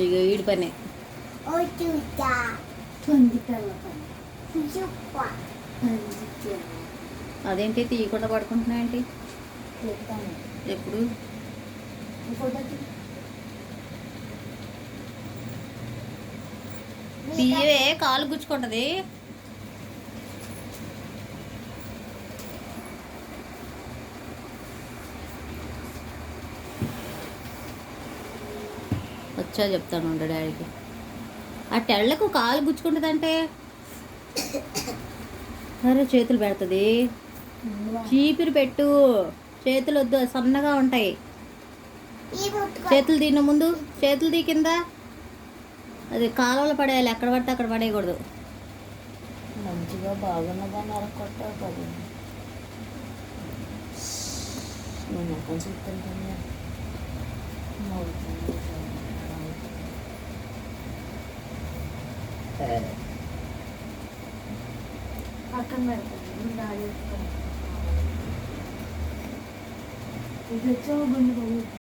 ఇక ఈడి పని అదేంటి తీయకుండా పడుకుంటున్నాయేంటి ఎప్పుడు తీయవే కాలు గుచ్చుకుంటది. వచ్చా చెప్తాను ఉండు డాడీకి. ఆ తెళ్ళకు కాలు గుచ్చుకుంటుందంటే సరే చేతులు పెడుతుంది. చీపిరి పెట్టు, చేతులు వద్దు సన్నగా ఉంటాయి. చేతులు దీని ముందు, చేతులు దీ కింద. అది కాలువలో పడేయాలి, ఎక్కడ పడితే అక్కడ పడేయకూడదు. మంచిగా బాగున్నదాన్ని అరకొట్టావు కదా. నేను ఎక్కడ చెప్తాను పక్కన పెడతాను డాడీ. ఇది వచ్చావు